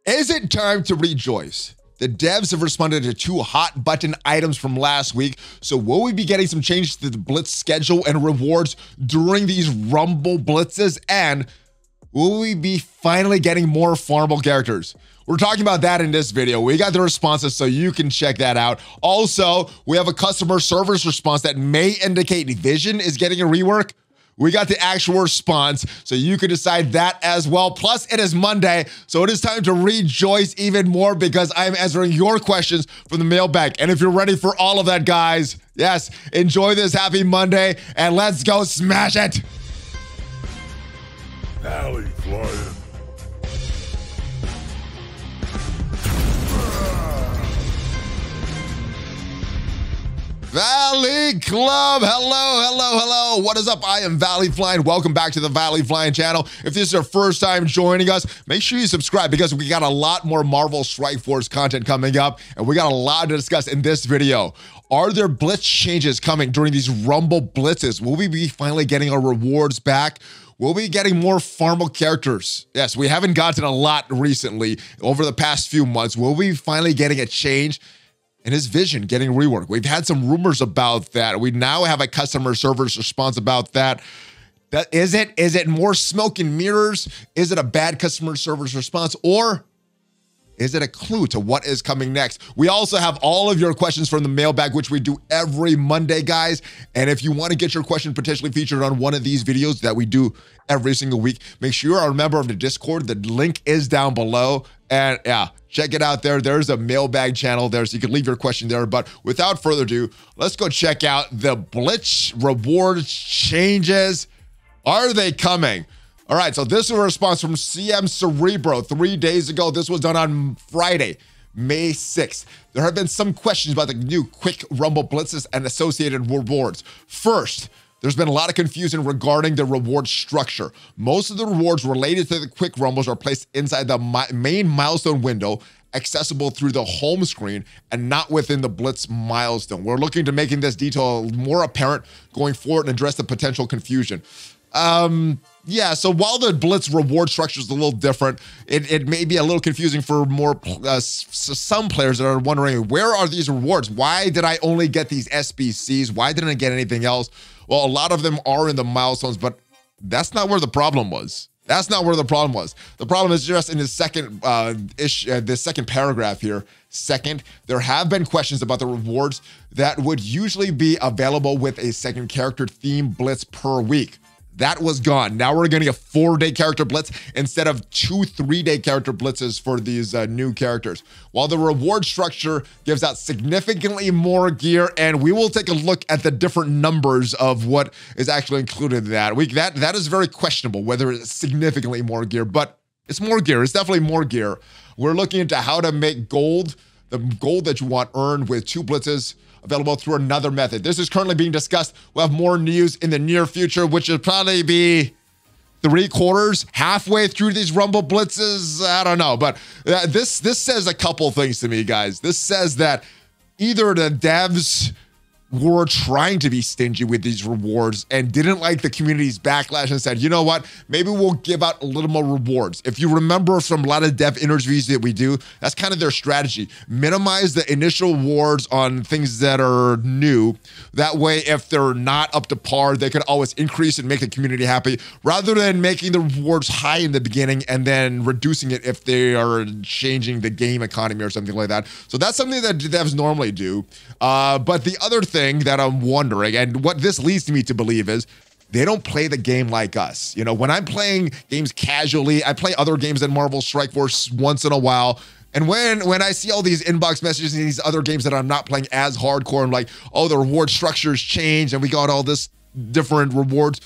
Is it time to rejoice? The devs have responded to 2 hot button items from last week. So will we be getting some changes to the Blitz schedule and rewards during these Rumble Blitzes? And will we be finally getting more farmable characters? We're talking about that in this video. We got the responses, so you can check that out. Also, we have a customer service response that may indicate Vision is getting a rework. We got the actual response, so you can decide that as well. Plus, it is Monday, so it is time to rejoice even more because I'm answering your questions from the mailbag. And if you're ready for all of that, guys, yes, enjoy this happy Monday, and let's go smash it. ValleyFlyin. Valley Club, hello. What is up? I am ValleyFlyin. Welcome back to the ValleyFlyin channel. If this is your first time joining us, make sure you subscribe because we got a lot more Marvel Strike Force content coming up, and we got a lot to discuss in this video. Are there Blitz changes coming during these Rumble Blitzes? Will we be finally getting our rewards back? We'll be getting more farmable characters. Yes, we haven't gotten a lot recently over the past few months. Will we be finally getting a change? And his Vision getting reworked. We've had some rumors about that. We now have a customer service response about that. Is it more smoke and mirrors? Is it a bad customer service response? Or is it a clue to what is coming next? We also have all of your questions from the mailbag, which we do every Monday, guys. And if you want to get your question potentially featured on one of these videos that we do every single week, make sure you're a member of the Discord. The link is down below. And yeah, check it out there. There's a mailbag channel there, so you can leave your question there. But without further ado, let's go check out the Blitz reward changes. Are they coming? All right, so this is a response from CM Cerebro 3 days ago. This was done on Friday, May 6th. There have been some questions about the new quick Rumble Blitzes and associated rewards. First, there's been a lot of confusion regarding the reward structure. Most of the rewards related to the quick rumbles are placed inside the main milestone window, accessible through the home screen and not within the Blitz milestone. We're looking to making this detail more apparent going forward and address the potential confusion. Yeah, so while the Blitz reward structure is a little different, it may be a little confusing for some players that are wondering, where are these rewards? Why did I only get these SBCs? Why didn't I get anything else? Well, a lot of them are in the milestones, but that's not where the problem was. That's not where the problem was. The problem is just in the second this second paragraph here. Second, there have been questions about the rewards that would usually be available with a second character theme blitz per week. That was gone. Now we're getting a 4-day character blitz instead of 2 3-day character blitzes for these new characters. While the reward structure gives out significantly more gear, and we will take a look at the different numbers of what is actually included in that. That is very questionable whether it's significantly more gear, but it's more gear. It's definitely more gear. We're looking into how to make gold, the gold that you want earned with 2 blitzes, available through another method. This is currently being discussed. We'll have more news in the near future, which will probably be 3/4, halfway through these Rumble Blitzes. I don't know, but this says a couple things to me, guys. This says that either the devs were trying to be stingy with these rewards and didn't like the community's backlash and said, you know what, maybe we'll give out a little more rewards. If you remember from a lot of dev interviews that we do, that's kind of their strategy. Minimize the initial rewards on things that are new. That way, if they're not up to par, they can always increase and make the community happy, rather than making the rewards high in the beginning and then reducing it if they are changing the game economy or something like that. So that's something that devs normally do. But the other thing that I'm wondering, and what this leads me to believe, is they don't play the game like us. You know, when I'm playing games casually, I play other games in Marvel Strike Force once in a while, and when I see all these inbox messages and these other games that I'm not playing as hardcore, I'm like, oh, the reward structures changed and we got all this different rewards,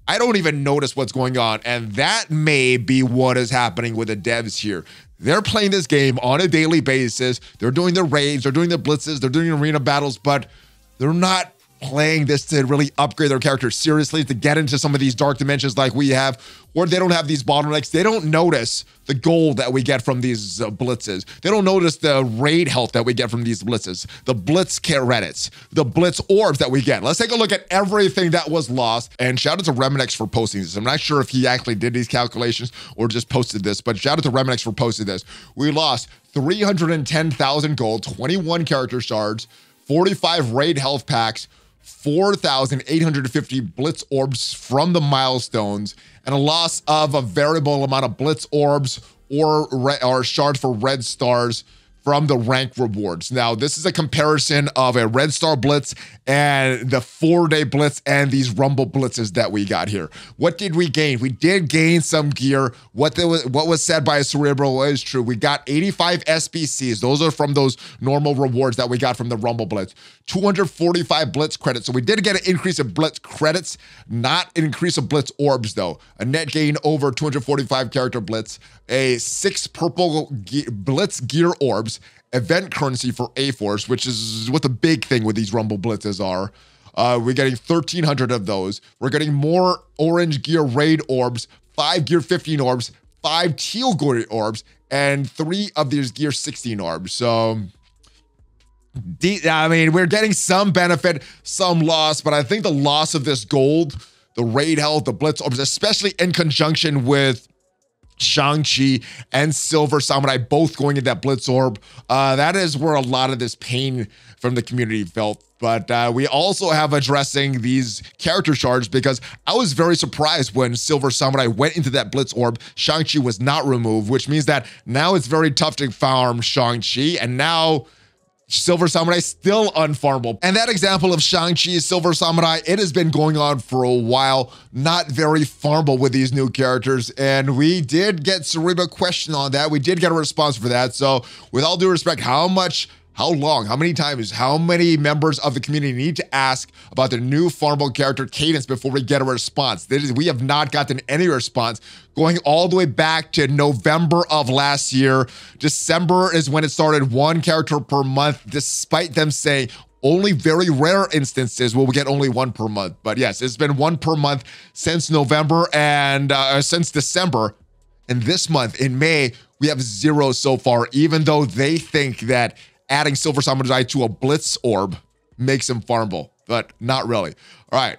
I don't even notice what's going on. And that may be what is happening with the devs here. They're playing this game on a daily basis. They're doing the raids, they're doing the blitzes, they're doing arena battles, but they're not playing this to really upgrade their character seriously, to get into some of these dark dimensions like we have, or they don't have these bottlenecks. They don't notice the gold that we get from these blitzes. They don't notice the raid health that we get from these blitzes, the blitz credits, the blitz orbs that we get. Let's take a look at everything that was lost. And shout out to Reminex for posting this. I'm not sure if he actually did these calculations or just posted this, but shout out to Reminex for posting this. We lost 310,000 gold, 21 character shards, 45 raid health packs, 4,850 blitz orbs from the milestones, and a loss of a variable amount of blitz orbs or shards for red stars from the rank rewards. Now, this is a comparison of a red star blitz and the 4-day blitz and these rumble blitzes that we got here. What did we gain? We did gain some gear. What was said by Cerebral is true. We got 85 SBCs. Those are from those normal rewards that we got from the rumble blitz. 245 blitz credits. So we did get an increase of blitz credits, not an increase of blitz orbs though. A net gain over 245 character blitz, a 6 purple blitz gear orbs, event currency for A-Force, which is what the big thing with these rumble blitzes are. We're getting 1,300 of those. We're getting more orange gear raid orbs, 5 gear 15 orbs, 5 teal gear orbs, and 3 of these gear 16 orbs. So I mean, we're getting some benefit, some loss, but I think the loss of this gold, the raid health, the blitz orbs, especially in conjunction with Shang-Chi and Silver Samurai both going in that blitz orb, that is where a lot of this pain from the community felt. But we also have addressing these character shards, because I was very surprised when Silver Samurai went into that blitz orb. Shang-Chi was not removed, which means that now it's very tough to farm Shang-Chi, and now Silver Samurai still unfarmable. And that example of Shang-Chi, Silver Samurai, it has been going on for a while, not very farmable with these new characters. And we did get Cerebral question on that. We did get a response for that. So with all due respect, how long, how many times, how many members of the community need to ask about the new farmable character cadence before we get a response? We have not gotten any response going all the way back to November of last year. December is when it started, 1 character per month, despite them saying only very rare instances will we get only 1 per month. But yes, it's been 1 per month since November and since December. And this month in May, we have 0 so far, even though they think that adding Silver Samurai to a blitz orb makes him farmable, but not really. All right.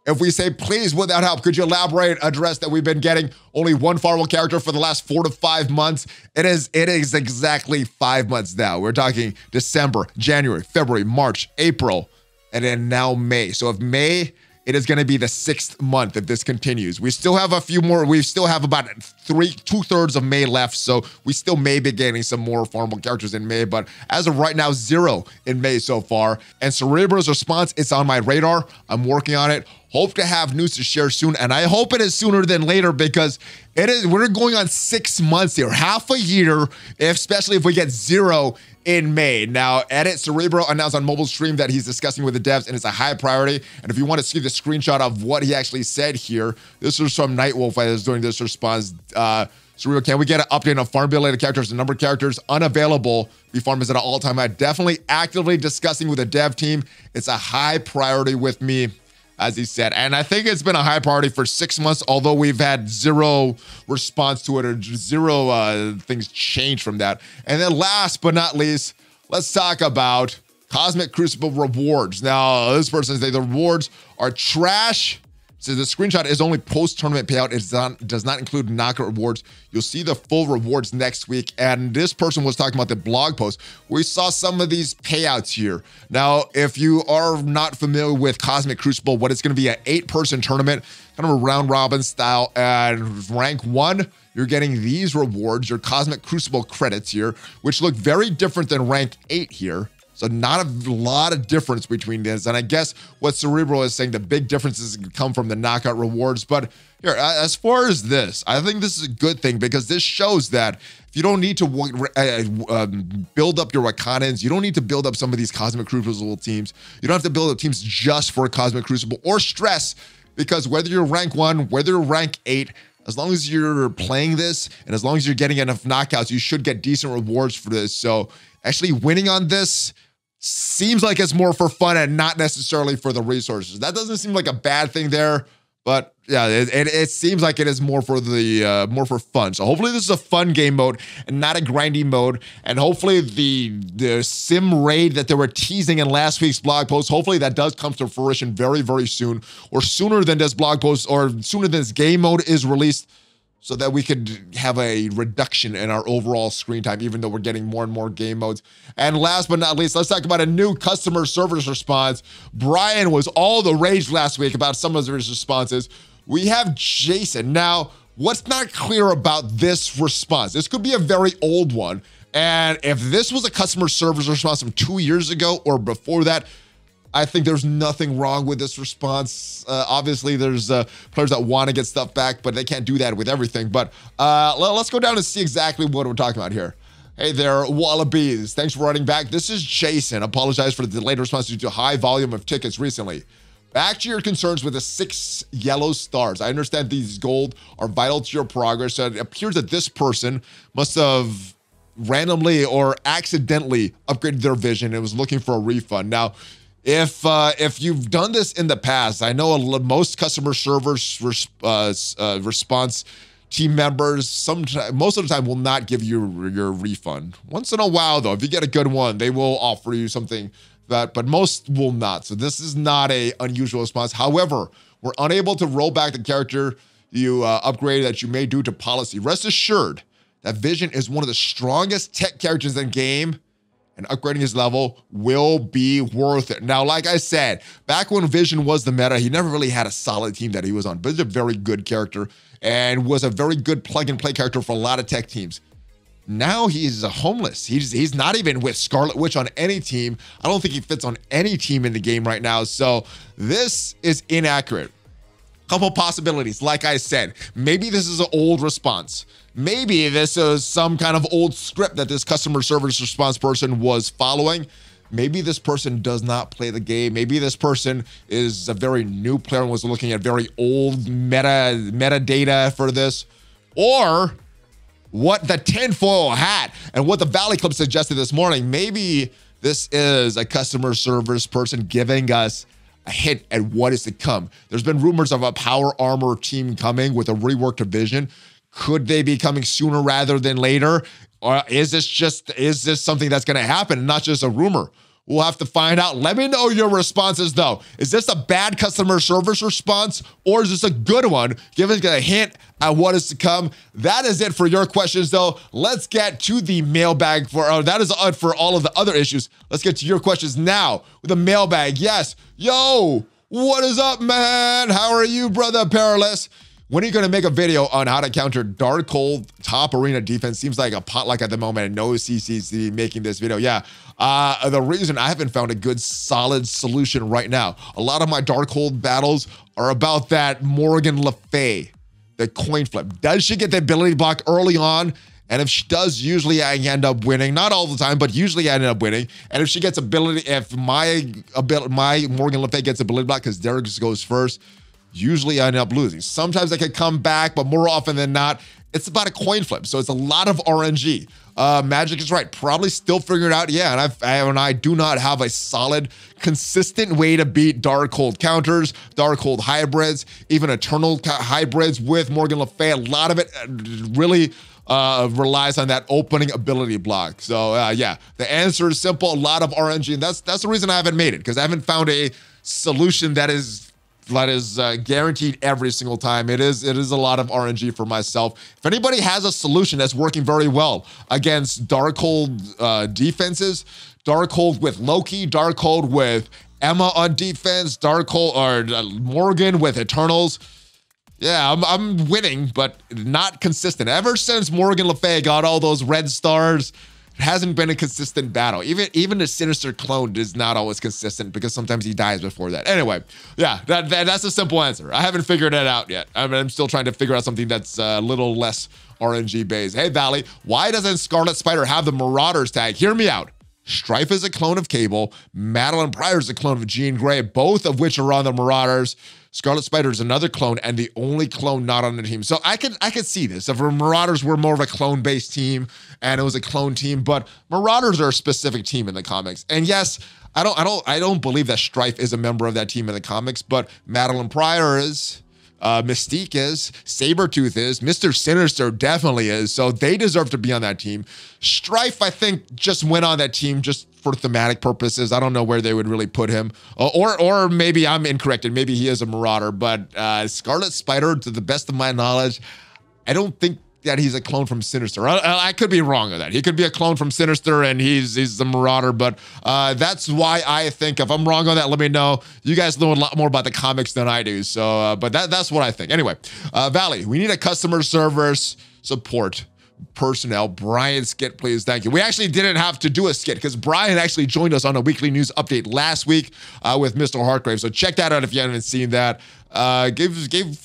If we say, please, would that help? Could you elaborate, address that we've been getting only 1 farmable character for the last 4 to 5 months? It is exactly 5 months now. We're talking December, January, February, March, April, and then now May. So if May, it is going to be the 6th month if this continues. We still have a few more. We still have about 2/3 of May left. So we still may be getting some more farmable characters in May. But as of right now, 0 in May so far. And Cerebral's response, it's on my radar. I'm working on it. Hope to have news to share soon. And I hope it is sooner than later, because we're going on 6 months here, half a year, especially if we get 0 in May. Now, Cerebral announced on mobile stream that he's discussing with the devs, and it's a high priority. And if you want to see the screenshot of what he actually said here, this was from Nightwolf that is doing this response. Cerebral, can we get an update on farmability characters? The number of characters unavailable be farmed is at an all-time high. Definitely actively discussing with the dev team. It's a high priority with me, as he said. And I think it's been a high priority for 6 months, although we've had 0 response to it, or 0 things change from that. And then last but not least, let's talk about Cosmic Crucible rewards. Now, this person says the rewards are trash. So the screenshot is only post-tournament payout. It does not include knockout rewards. You'll see the full rewards next week. And this person was talking about the blog post. We saw some of these payouts here. Now, if you are not familiar with Cosmic Crucible, what it's going to be an 8-person tournament, kind of a round-robin style. And rank 1, you're getting these rewards, your Cosmic Crucible credits here, which look very different than rank 8 here. So not a lot of difference between this. And I guess what Cerebral is saying, the big differences come from the knockout rewards. But here, as far as this, I think this is a good thing, because this shows that if you don't need to build up your Wakandans, you don't need to build up some of these Cosmic Crucible teams. You don't have to build up teams just for a Cosmic Crucible or stress, because whether you're rank 1, whether you're rank 8, as long as you're playing this and as long as you're getting enough knockouts, you should get decent rewards for this. So actually winning on this, seems like it's more for fun and not necessarily for the resources. That doesn't seem like a bad thing there, but yeah, it seems like it is more for the more for fun. So hopefully this is a fun game mode and not a grindy mode. And hopefully the sim raid that they were teasing in last week's blog post, hopefully that does come to fruition very, very soon, or sooner than this blog post, or sooner than this game mode is released, so that we could have a reduction in our overall screen time, even though we're getting more and more game modes. And last but not least, let's talk about a new customer service response. Brian was all the rage last week about some of his responses. We have Jason. Now, what's not clear about this response? This could be a very old one. And if this was a customer service response from 2 years ago or before that, I think there's nothing wrong with this response. Obviously, there's players that want to get stuff back, but they can't do that with everything. But let's go down and see exactly what we're talking about here. Hey there, Wallabies. Thanks for writing back. This is Jason. Apologize for the delayed response due to high volume of tickets recently. Back to your concerns with the 6 yellow stars. I understand these gold are vital to your progress. So it appears that this person must have randomly or accidentally upgraded their vision and was looking for a refund. Now, if you've done this in the past, I know most customer service response team members most of the time will not give you your refund. Once in a while, though, if you get a good one, they will offer you something but most will not. So this is not a unusual response. However, we're unable to roll back the character you upgraded that you may due to policy. Rest assured that Vision is one of the strongest tech characters in the game, and upgrading his level will be worth it. Now, like I said, back when Vision was the meta, he never really had a solid team that he was on, but he's a very good character and was a very good plug-and-play character for a lot of tech teams. Now he's homeless. He's not even with Scarlet Witch on any team. I don't think he fits on any team in the game right now, so this is inaccurate. Couple possibilities, like I said. Maybe this is an old response. Maybe this is some kind of old script that this customer service response person was following. Maybe this person does not play the game. Maybe this person is a very new player and was looking at very old metadata for this. Or what the tinfoil hat and what the Valley Club suggested this morning. Maybe this is a customer service person giving us a hint at what is to come. There's been rumors of a power armor team coming with a reworked division. Could they be coming sooner rather than later? Or is this something that's going to happen and not just a rumor? We'll have to find out. Let me know your responses, though. Is this a bad customer service response, or is this a good one, giving a hint at what is to come? That is it for your questions, though. Let's get to the mailbag that is for all of the other issues. Let's get to your questions now with the mailbag. Yes. Yo, what is up, man? How are you, brother Perilous? When are you going to make a video on how to counter Darkhold top arena defense? Seems like a potluck at the moment, and no CCC making this video. Yeah, the reason I haven't found a good solid solution right now. A lot of my Darkhold battles are about that Morgan Le Fay, the coin flip. Does she get the ability block early on? And if she does, usually I end up winning. Not all the time, but usually I end up winning. And if she gets ability, if my Morgan Le Fay gets ability block because Derek goes first, usually I end up losing. Sometimes I could come back, but more often than not, it's about a coin flip. So it's a lot of RNG. Magic is right. Probably still figuring it out. Yeah, and I do not have a solid, consistent way to beat Darkhold counters, Darkhold hybrids, even Eternal hybrids with Morgan Le Fay. A lot of it really relies on that opening ability block. So yeah, the answer is simple. A lot of RNG, and that's the reason I haven't made it, because I haven't found a solution that is guaranteed every single time. It is a lot of RNG for myself. If anybody has a solution that's working very well against Darkhold defenses, Darkhold with Loki, Darkhold with Emma on defense, Darkhold or Morgan with Eternals, yeah, I'm winning, but not consistent. Ever since Morgan Le Fay got all those red stars, it hasn't been a consistent battle. Even the Sinister clone is not always consistent because sometimes he dies before that. Anyway, yeah, that's a simple answer. I haven't figured it out yet. I'm still trying to figure out something that's a little less RNG based. Hey, Valley, why doesn't Scarlet Spider have the Marauders tag? Hear me out. Strife is a clone of Cable. Madeline Pryor is a clone of Jean Grey, both of which are on the Marauders. Scarlet Spider is another clone and the only clone not on the team. So I could see this. If Marauders were more of a clone-based team and it was a clone team, but Marauders are a specific team in the comics. And yes, I don't believe that Strife is a member of that team in the comics, but Madeline Pryor is. Mystique is, Sabretooth is, Mr. Sinister definitely is, so they deserve to be on that team. Strife, I think, just went on that team just for thematic purposes. I don't know where they would really put him, or maybe I'm incorrect, and maybe he is a Marauder, but Scarlet Spider, to the best of my knowledge, I don't think that he's a clone from Sinister. I could be wrong on that. He could be a clone from Sinister and he's the Marauder, but that's why I think, if I'm wrong on that, let me know. You guys know a lot more about the comics than I do, so, but that's what I think. Anyway, Valley, we need a customer service support personnel. Brian Skit, please. Thank you. We actually didn't have to do a skit because Brian actually joined us on a weekly news update last week with Mr. Hartgrave, so check that out if you haven't seen that. Gave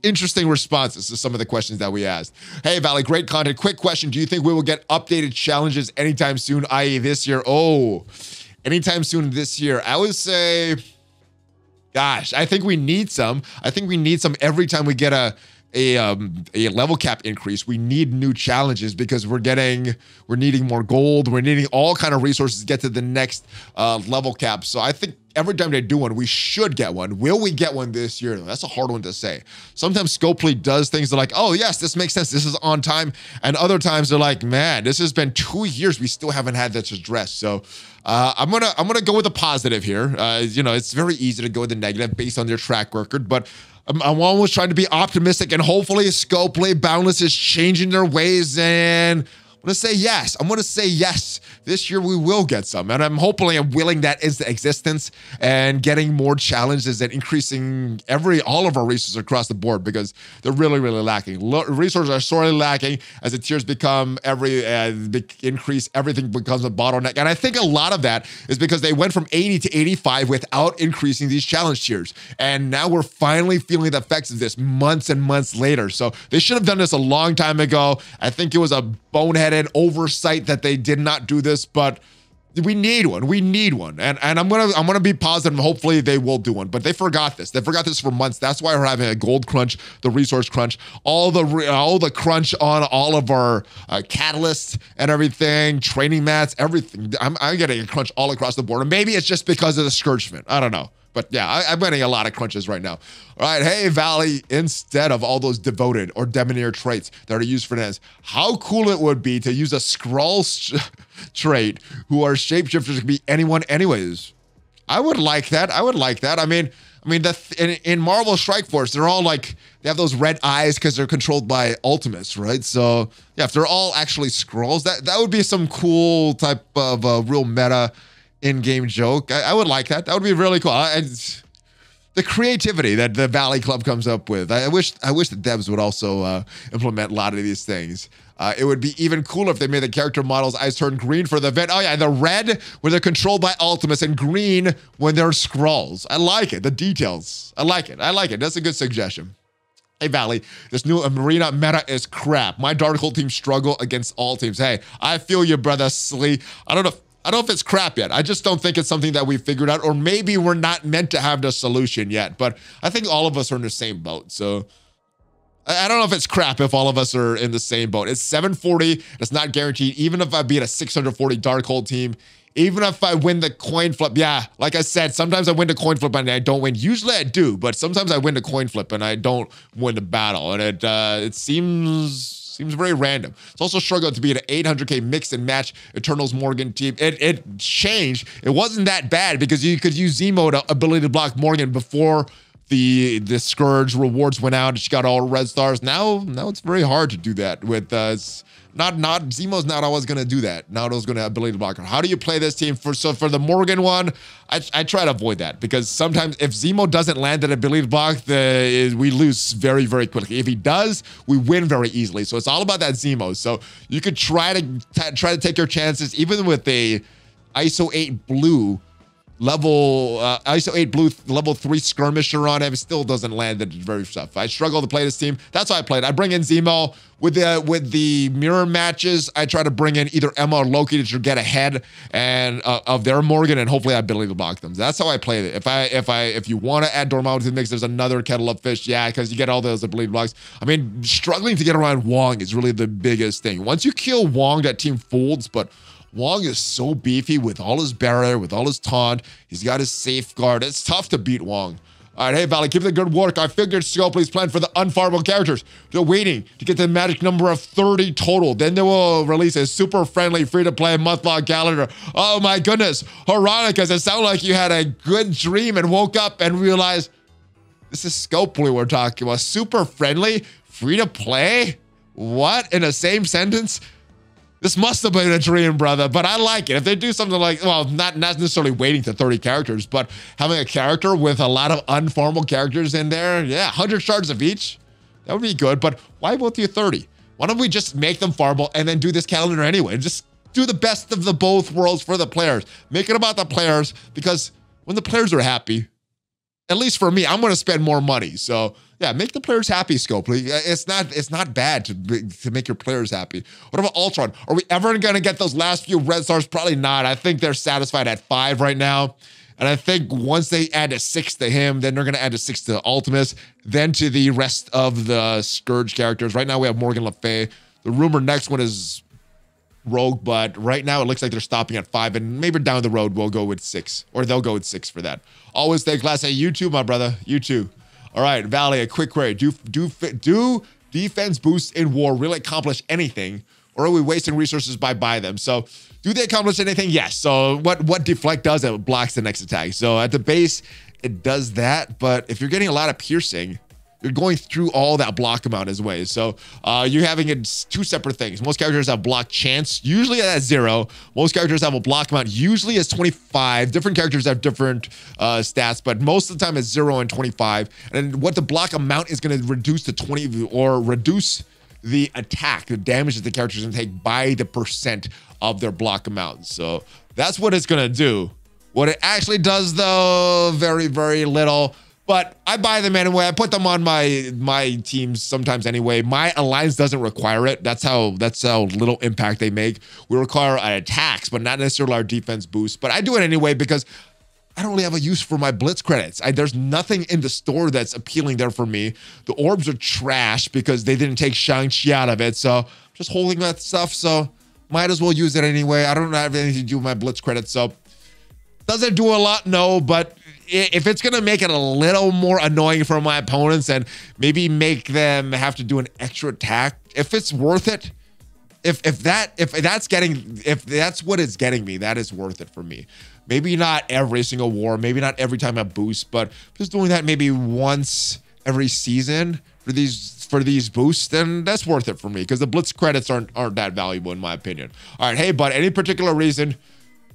interesting responses to some of the questions that we asked. Hey, Valley, great content. Quick question. Do you think we will get updated challenges anytime soon, i.e. this year? Oh, anytime soon this year. I would say, gosh, I think we need some. I think we need some every time we get a level cap increase. We need new challenges because we're needing more gold. We're needing all kind of resources to get to the next level cap. So I think every time they do one, we should get one. Will we get one this year? That's a hard one to say. Sometimes Scopely does things that are like, oh yes, this makes sense. This is on time. And other times they're like, man, this has been 2 years. We still haven't had this addressed. So I'm gonna go with the positive here. You know, it's very easy to go with the negative based on their track record, but I'm always trying to be optimistic, and hopefully Scopely Boundless is changing their ways, and I'm gonna say yes. I'm gonna say yes. This year we will get some, and I'm willing that into existence and getting more challenges and increasing all of our resources across the board because they're really, really lacking. Resources are sorely lacking as the tiers become increase. Everything becomes a bottleneck, and I think a lot of that is because they went from 80 to 85 without increasing these challenge tiers, and now we're finally feeling the effects of this months and months later. So they should have done this a long time ago. I think it was a boneheaded oversight that they did not do this, but we need one. We need one, and I'm gonna be positive. Hopefully they will do one, but they forgot this. They forgot this for months. That's why we're having a gold crunch, the resource crunch, all the crunch on all of our catalysts and everything, training mats, everything. I'm getting a crunch all across the board, and maybe it's just because of the Scourgement. I don't know. But yeah, I'm getting a lot of crunches right now. All right, hey, Valley, instead of all those devoted or debonair traits that are used for dance, how cool it would be to use a Skrull trait who are shapeshifters, could be anyone anyways. I would like that. I would like that. I mean, in Marvel Strike Force, they're all like, they have those red eyes because they're controlled by Ultimates, right? So yeah, if they're all actually Skrulls, that would be some cool type of real meta in-game joke. I would like that. That would be really cool. The creativity that the Valley Club comes up with. I wish the devs would also implement a lot of these things. It would be even cooler if they made the character models' eyes turn green for the event. Oh yeah, the red when they're controlled by Ultimates and green when they're Skrulls. I like it. The details. I like it. I like it. That's a good suggestion. Hey, Valley, this new arena meta is crap. My Darkhold team struggle against all teams. Hey, I feel you, brother Slee. I don't know if it's crap yet. I just don't think it's something that we figured out, or maybe we're not meant to have the solution yet. But I think all of us are in the same boat. So I don't know if it's crap if all of us are in the same boat. It's 740. It's not guaranteed. Even if I beat a 640 Darkhold team, even if I win the coin flip. Yeah, like I said, sometimes I win the coin flip and I don't win. Usually I do, but sometimes I win the coin flip and I don't win the battle. And it seems very random. It's also struggled to be an 800k mix and match Eternals Morgan team. It changed. It wasn't that bad because you could use Zemo to ability to block Morgan before the Scourge rewards went out and she got all red stars. Now it's very hard to do that with Zemo's not always gonna do that. Now it's gonna ability to block her. How do you play this team? For the Morgan one, I try to avoid that because sometimes if Zemo doesn't land that ability to block, we lose very, very quickly. If he does, we win very easily. So it's all about that Zemo. So you could try to take your chances even with a ISO 8 blue level ISO 8 blue level 3 skirmisher on him. It still doesn't land. It's very tough. I struggle to play this team. That's how I played. I bring in Zemo with the mirror matches. I try to bring in either Emma or Loki to get ahead and of their Morgan, and hopefully I have ability to block them. That's how I played it. If you want to add Dormammu to the mix, there's another kettle of fish. Yeah, because you get all those ability blocks. I mean, struggling to get around Wong is really the biggest thing. Once you kill Wong, that team folds, but Wong is so beefy with all his barrier, with all his taunt. He's got his safeguard. It's tough to beat Wong. All right, hey, Valley, keep the good work. I figured Scopely's plan for the unfarmable characters. They're waiting to get the magic number of 30 total. Then they will release a super friendly, free-to-play month-long calendar. Oh, my goodness. Veronica, it sounded like you had a good dream and woke up and realized this is Scopely we're talking about. Super friendly, free-to-play? What? In the same sentence? This must have been a dream, brother, but I like it. If they do something like, well, not necessarily waiting to 30 characters, but having a character with a lot of unfarmable characters in there, yeah, 100 shards of each, that would be good, but why won't you 30? Why don't we just make them farmable and then do this calendar anyway? Just do the best of the both worlds for the players. Make it about the players, because when the players are happy, at least for me, I'm going to spend more money. So yeah, make the players happy, Scopely. It's not bad to make your players happy. What about Ultron? Are we ever going to get those last few red stars? Probably not. I think they're satisfied at 5 right now. And I think once they add a 6 to him, then they're going to add a 6 to Ultimus, then to the rest of the Scourge characters. Right now we have Morgan Le Fay. The rumored next one is Rogue, but right now it looks like they're stopping at 5, and maybe down the road we'll go with 6, or they'll go with 6 for that. Always stay class. Hey, you too, my brother. You too. All right, Valley, a quick query. Do defense boosts in war really accomplish anything, or are we wasting resources by buying them? So do they accomplish anything? Yes. So what deflect does, it blocks the next attack. So at the base, it does that. But if you're getting a lot of piercing, you're going through all that block amount as well. So you're having two separate things. Most characters have block chance, usually at 0. Most characters have a block amount, usually as 25. Different characters have different stats, but most of the time it's 0 and 25. And what the block amount is going to reduce to 20, or reduce the attack, the damage that the characters can take by the % of their block amount. So that's what it's going to do. What it actually does, though, very, very little. But I buy them anyway. I put them on my teams sometimes anyway. My alliance doesn't require it. That's how little impact they make. We require our attacks, but not necessarily our defense boost. But I do it anyway because I don't really have a use for my Blitz credits. There's nothing in the store that's appealing there for me. The orbs are trash because they didn't take Shang-Chi out of it. So I'm just holding that stuff. So might as well use it anyway. I don't have anything to do with my Blitz credits. So does it do a lot? No, but if it's going to make it a little more annoying for my opponents and maybe make them have to do an extra attack, if it's worth it, if that's what it's getting me, that is worth it for me. Maybe not every single war, maybe not every time I boost, but just doing that maybe once every season for these boosts, then that's worth it for me, because the Blitz credits aren't that valuable in my opinion. All right, hey, but any particular reason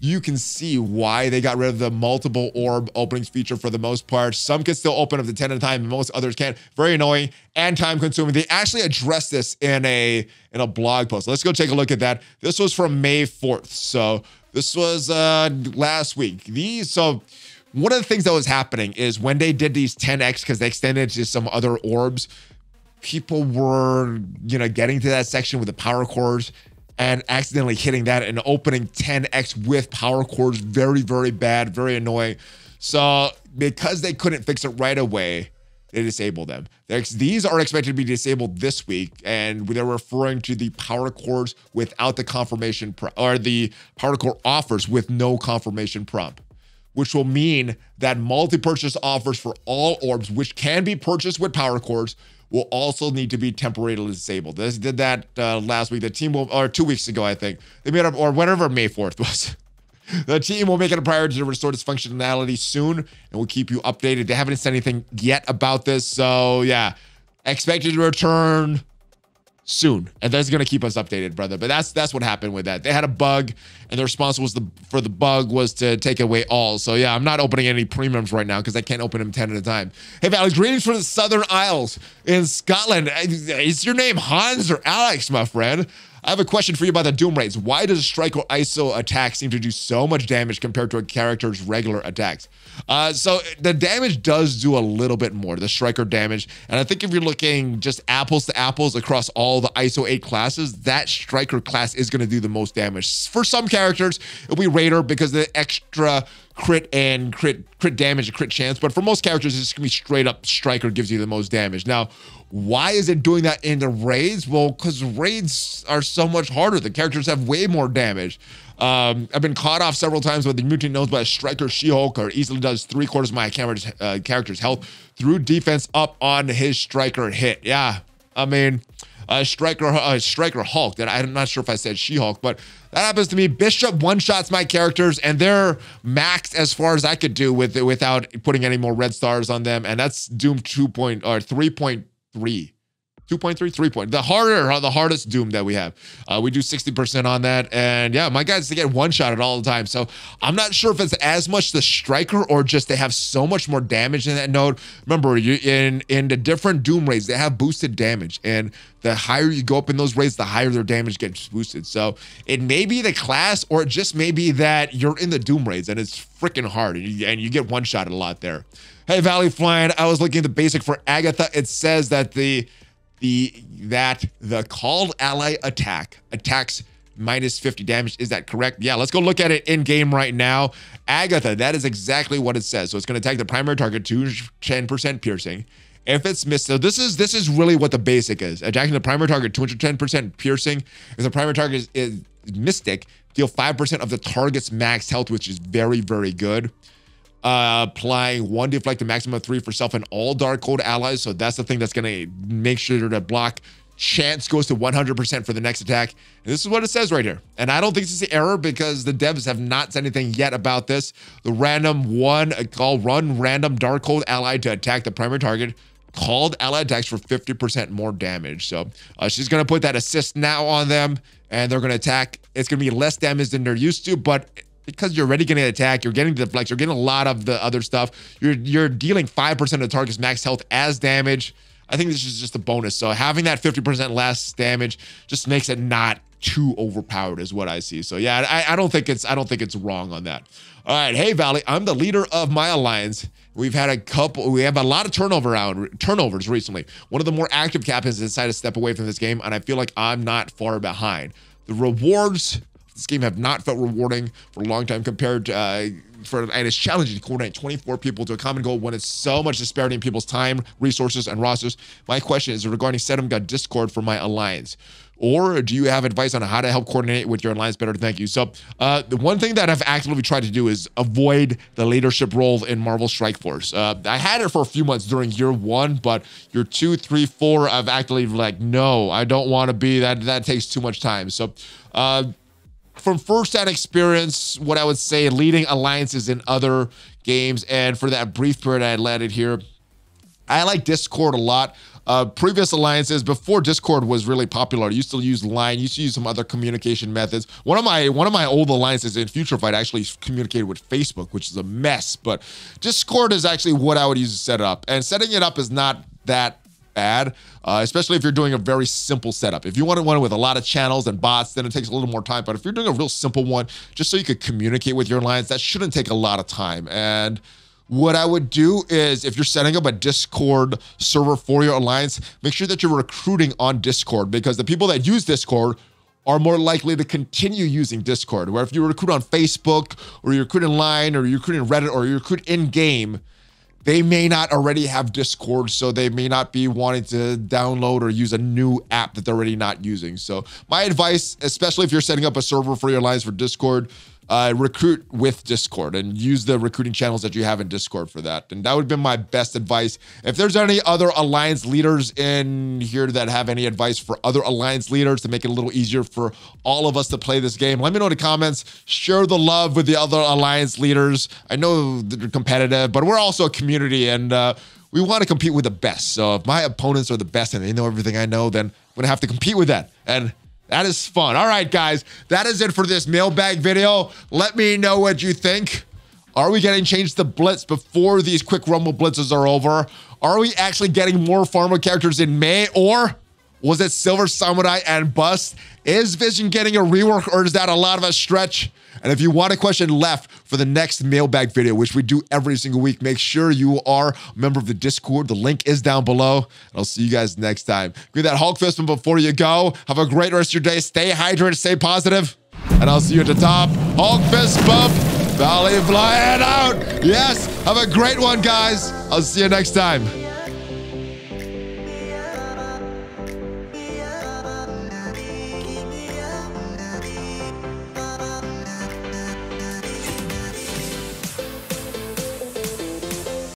you can see why they got rid of the multiple orb openings feature for the most part. Some can still open up to 10 at a time, and most others can't. Very annoying and time consuming. They actually addressed this in a blog post. Let's go take a look at that. This was from May 4th. So this was last week. So one of the things that was happening is when they did these 10x, because they extended to some other orbs, people were, getting to that section with the power cores and accidentally hitting that and opening 10x with power cores. Very, very bad, very annoying. So because they couldn't fix it right away, they disabled them. These are expected to be disabled this week, and they're referring to the power cores without the confirmation, or the power core offers with no confirmation prompt, which will mean that multi-purchase offers for all orbs, which can be purchased with power cores, will also need to be temporarily disabled. They did that last week. The team will, or 2 weeks ago, I think. They made up, or whatever May 4th was. The team will make it a priority to restore this functionality soon, and we'll keep you updated. They haven't said anything yet about this, so yeah. Expected to return soon, and that's going to keep us updated, brother. But that's what happened with that. They had a bug, and the response was for the bug was to take away all. So yeah, I'm not opening any premiums right now because I can't open them 10 at a time. Hey, Valley, greetings from the Southern Isles in Scotland. Is your name Hans or Alex, my friend? I have a question for you about the Doom Raids. Why does Striker ISO attack seem to do so much damage compared to a character's regular attacks? So the damage does do a little bit more, the Striker damage. And I think if you're looking just apples to apples across all the ISO 8 classes, that Striker class is going to do the most damage. For some characters, it'll be Raider because of the extra crit and crit damage and crit chance. But for most characters, it's going to be straight up Striker gives you the most damage. Now, why is it doing that in the raids? Well, because raids are so much harder. The characters have way more damage. I've been caught off several times with the mutant knows by a Striker She-Hulk, or easily does 3/4 of my character's health through defense up on his Striker hit. Yeah, I mean, Striker Hulk. That I'm not sure if I said She-Hulk, but that happens to me. Bishop one-shots my characters, and they're maxed as far as I could do without putting any more red stars on them, and that's Doom 3.3. 3 point. The hardest Doom that we have. We do 60% on that. And yeah, my guys, they get one-shotted all the time. So I'm not sure if it's as much the Striker or just they have so much more damage in that node. Remember, in the different Doom raids, they have boosted damage. And the higher you go up in those raids, the higher their damage gets boosted. So it may be the class, or it just may be that you're in the Doom raids and it's freaking hard and you get one-shotted a lot there. Hey, ValleyFlyin, I was looking at the basic for Agatha. It says that the called ally attacks minus 50 damage. Is that correct? Yeah, let's go look at it in game right now. Agatha, that is exactly what it says. So it's going to attack the primary target 210% piercing. If it's missed, so this is really what the basic is. Attacking the primary target 210% piercing. If the primary target is Mystic, deal 5% of the target's max health, which is very, very good. Applying 1 deflect to maximum of 3 for self and all Darkhold allies. So that's the thing that's going to make sure that block chance goes to 100% for the next attack. And this is what it says right here. And I don't think this is the error because the devs have not said anything yet about this. The random run random Darkhold ally to attack the primary target. Called ally attacks for 50% more damage. So she's going to put that assist now on them and they're going to attack. It's going to be less damage than they're used to, but because you're already getting an attack, you're getting the deflex, you're getting a lot of the other stuff. You're dealing 5% of the target's max health as damage. I think this is just a bonus. So having that 50% less damage just makes it not too overpowered, is what I see. So yeah, I don't think it's wrong on that. All right, hey Valley, I'm the leader of my alliance. We have a lot of turnovers recently. One of the more active captains decided to step away from this game, and I feel like I'm not far behind. The rewards this game have not felt rewarding for a long time compared to, and it's challenging to coordinate 24 people to a common goal when it's so much disparity in people's time, resources, and rosters. My question is regarding setting up Discord for my alliance. Or do you have advice on how to help coordinate with your alliance better? Thank you. So the one thing that I've actively tried to do is avoid the leadership role in Marvel Strike Force. I had it for a few months during year 1, but year 2, 3, 4, I've actually like, no, I don't want to be that. That takes too much time. So from first-hand experience, what I would say, leading alliances in other games, and for that brief period I led it here, I like Discord a lot. Previous alliances, before Discord was really popular, I used to use Line, used to use some other communication methods. One of my old alliances in Future Fight actually communicated with Facebook, which is a mess, but Discord is actually what I would use to set it up. And setting it up is not that bad, especially if you're doing a very simple setup. If you want one with a lot of channels and bots, then it takes a little more time. But if you're doing a real simple one, just so you could communicate with your alliance, that shouldn't take a lot of time. And what I would do is, if you're setting up a Discord server for your alliance, make sure that you're recruiting on Discord, because the people that use Discord are more likely to continue using Discord. Where if you recruit on Facebook, or you recruit in Line, or you recruit in Reddit, or you recruit in-game, they may not already have Discord, so they may not be wanting to download or use a new app that they're already not using. So my advice, especially if you're setting up a server for your alliance for Discord, recruit with Discord and use the recruiting channels that you have in Discord for that. And that would have been my best advice. If there's any other alliance leaders in here that have any advice for other alliance leaders to make it a little easier for all of us to play this game, let me know in the comments. Share the love with the other alliance leaders. I know they're competitive, but we're also a community, and we want to compete with the best. So if my opponents are the best and they know everything I know, then I'm going to have to compete with that. And that is fun. All right, guys, that is it for this mailbag video. Let me know what you think. Are we getting changed to Blitz before these quick rumble blitzes are over? Are we actually getting more farmer characters in May? Or Was it Silver Samurai and Bust? Is Vision getting a rework, or is that a lot of a stretch? And if you want a question left for the next mailbag video, which we do every single week, make sure you are a member of the Discord. The link is down below. And I'll see you guys next time. Give that Hulk fist bump before you go. Have a great rest of your day. Stay hydrated, stay positive. And I'll see you at the top. Hulk fist bump. ValleyFlyin out. Yes, have a great one, guys. I'll see you next time.